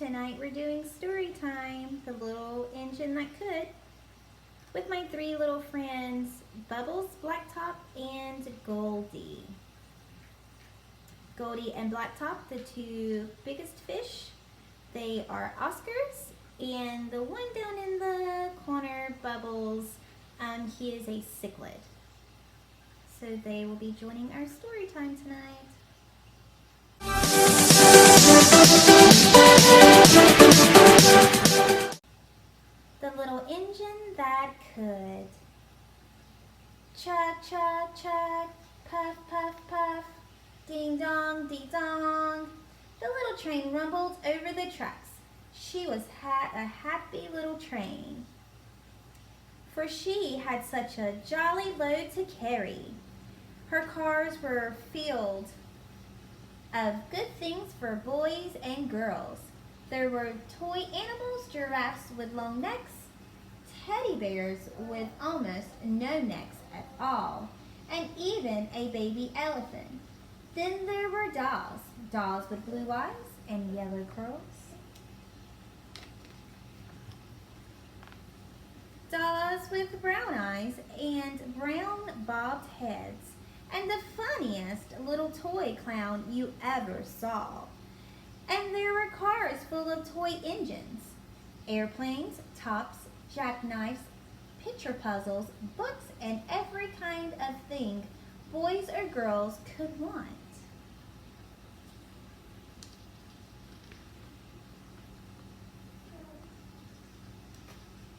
Tonight we're doing story time, the little engine that could, with my three little friends, Bubbles, Blacktop, and Goldie. Goldie and Blacktop, the two biggest fish, they are Oscars, and the one down in the corner, Bubbles, he is a cichlid. So they will be joining our story time tonight. The little engine that could. Chug, chug, chug, puff, puff, puff, ding dong, ding dong. The little train rumbled over the tracks. She was a happy little train, for she had such a jolly load to carry. Her cars were filled of good things for boys and girls. There were toy animals, giraffes with long necks, teddy bears with almost no necks at all, and even a baby elephant. Then there were dolls, dolls with blue eyes and yellow curls, dolls with brown eyes and brown bobbed heads, and the funniest little toy clown you ever saw. And there were cars full of toy engines, airplanes, tops, jackknives, picture puzzles, books, and every kind of thing boys or girls could want.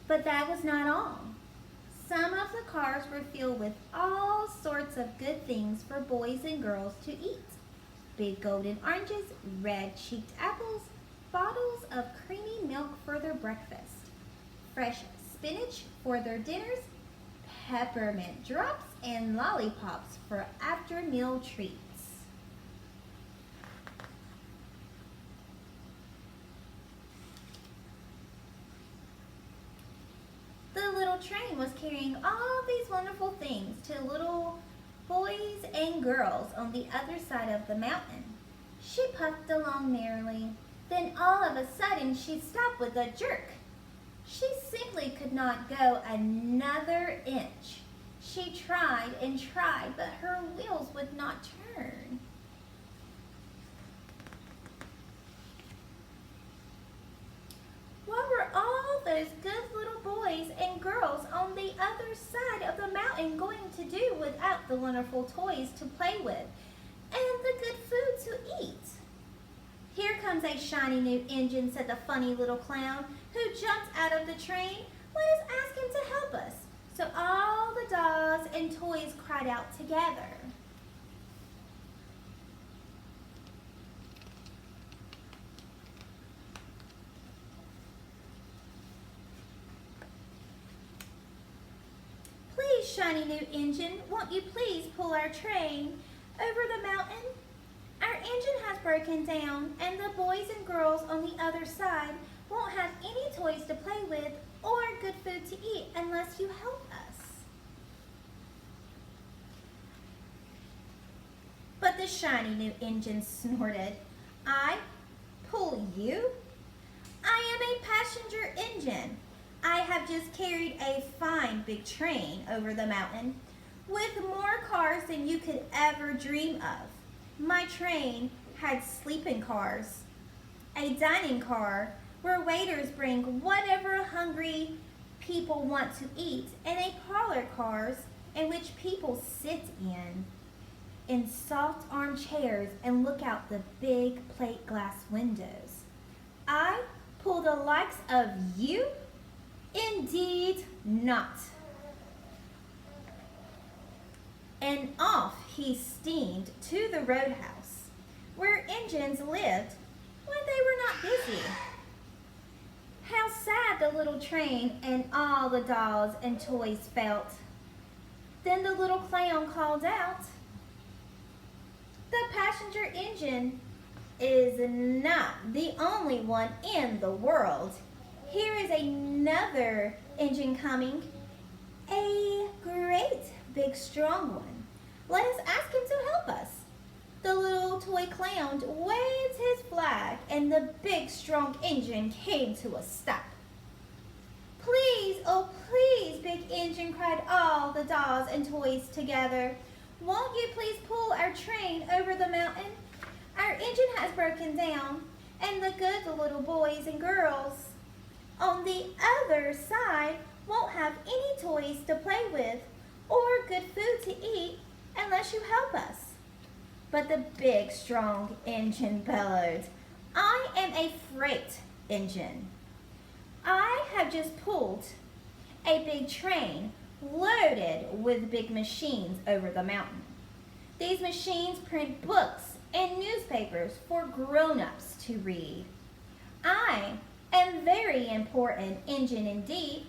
But that was not all. Some of the cars were filled with all sorts of good things for boys and girls to eat. Big golden oranges, red-cheeked apples, bottles of creamy milk for their breakfast, fresh spinach for their dinners, peppermint drops, and lollipops for after-meal treats. The little train was carrying all these wonderful things to little boys and girls on the other side of the mountain. She puffed along merrily. Then all of a sudden she stopped with a jerk. She simply could not go another inch. She tried and tried, but her wheels would not turn. What were all those good little boys and girls on the other side of the mountain going to do without the wonderful toys to play with and the good food to eat? Here comes a shiny new engine, said the funny little clown, who jumped out of the train. Let us ask him to help us. So all the dolls and toys cried out together. Please, shiny new engine, won't you please pull our train over the mountain? Our engine has broken down, and the boys and girls on the other side won't have any toys to play with or good food to eat unless you help us. But the shiny new engine snorted. I pull you? I am a passenger engine. I have just carried a fine big train over the mountain with more cars than you could ever dream of. My train had sleeping cars, a dining car where waiters bring whatever hungry people want to eat, and a parlor cars in which people sit in soft armchairs and look out the big plate glass windows. I pull the likes of you? Indeed not. And off he steamed to the roadhouse, where engines lived when they were not busy. How sad the little train and all the dolls and toys felt. Then the little clown called out, "The passenger engine is not the only one in the world. Here is another engine coming, a great big strong one. Let us ask him to help us." The little toy clown waved his flag and the big strong engine came to a stop. Please, oh please, big engine, cried all the dolls and toys together. Won't you please pull our train over the mountain? Our engine has broken down and the good little boys and girls on the other side won't have any toys to play with or good food to eat unless you help us. But the big, strong engine bellowed, I am a freight engine. I have just pulled a big train loaded with big machines over the mountain. These machines print books and newspapers for grown-ups to read. I am very important engine indeed.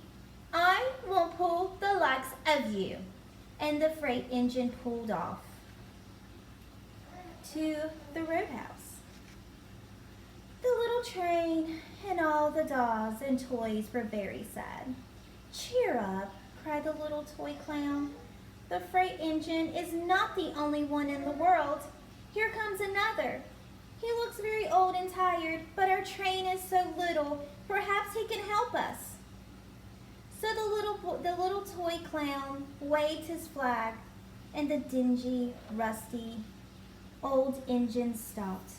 I won't pull the likes of you. And the freight engine pulled off to the roadhouse. The little train and all the dolls and toys were very sad. Cheer up, cried the little toy clown. The freight engine is not the only one in the world. Here comes another. He looks very old and tired, but our train is so little, perhaps he can help us. So the little toy clown waved his flag, and the dingy, rusty, old engine stopped.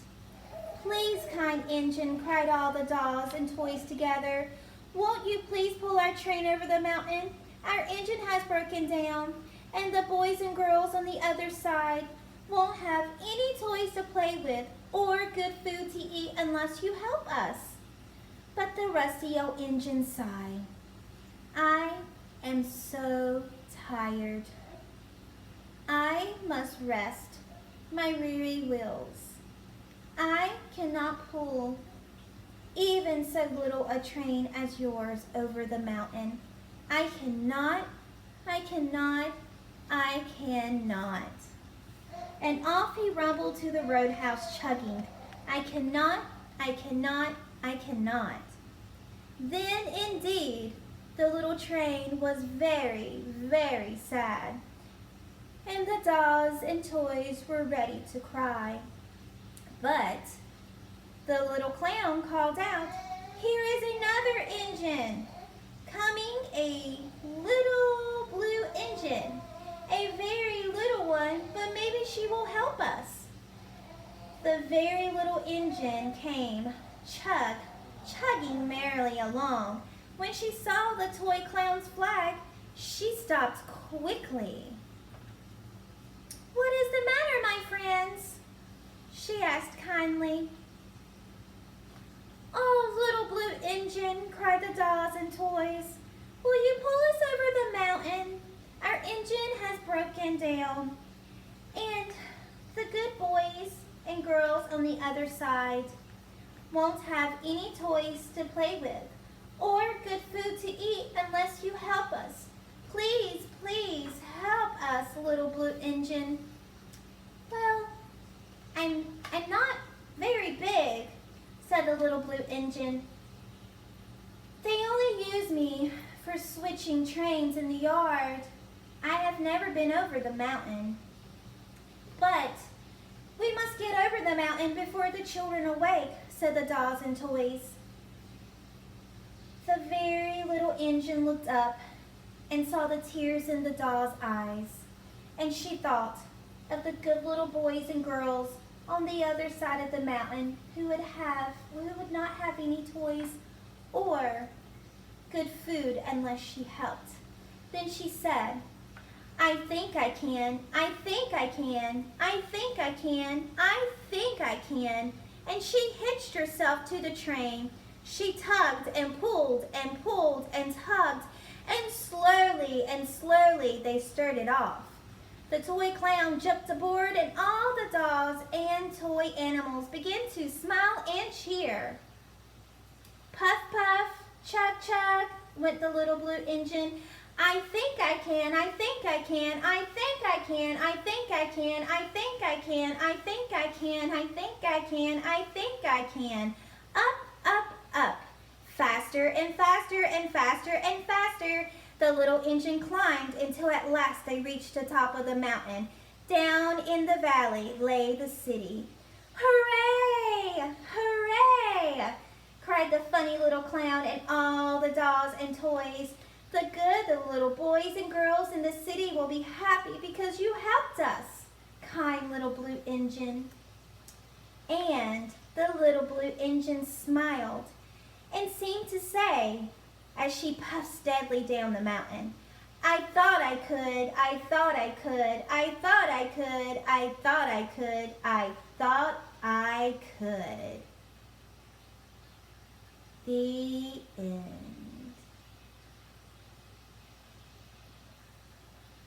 Please, kind engine, cried all the dolls and toys together. Won't you please pull our train over the mountain? Our engine has broken down, and the boys and girls on the other side won't have any toys to play with or good food to eat unless you help us. But the rusty old engine sighed. I am so tired. I must rest my weary wheels. I cannot pull even so little a train as yours over the mountain. I cannot. And off he rumbled to the roadhouse chugging, I cannot. Then indeed, the little train was very, very sad, and the dolls and toys were ready to cry. But the little clown called out, here is another engine, coming, a little blue engine, a very little one, but maybe she will help us. The very little engine came, chugging merrily along. When she saw the toy clown's flag, she stopped quickly. What is the matter, my friends? She asked kindly. Oh, little blue engine, cried the dolls and toys, will you pull us over the mountain? Our engine has broken down, and the good boys and girls on the other side won't have any toys to play with or good food to eat unless you help us. Please, please help us, little blue engine. Well, I'm not very big, said the little blue engine. They only use me for switching trains in the yard. I have never been over the mountain. But we must get over the mountain before the children awake, said the dolls and toys. The very little engine looked up and saw the tears in the doll's eyes, and she thought of the good little boys and girls on the other side of the mountain who would not have any toys or good food unless she helped. Then she said, I think I can, and she hitched herself to the train. She tugged and pulled and pulled and tugged, and slowly they started off. The toy clown jumped aboard, and all the dolls and toy animals began to smile and cheer. Puff, puff, chug, chug, went the little blue engine. I think I can. Up. Faster and faster and faster and faster. The little engine climbed until at last they reached the top of the mountain. Down in the valley lay the city. Hooray! Hooray! Cried the funny little clown and all the dolls and toys. The little boys and girls in the city will be happy because you helped us, kind little blue engine. And the little blue engine smiled and seemed to say, as she puffed steadily down the mountain, I thought I could, I thought I could, I thought I could, I thought I could, I thought I could. The end.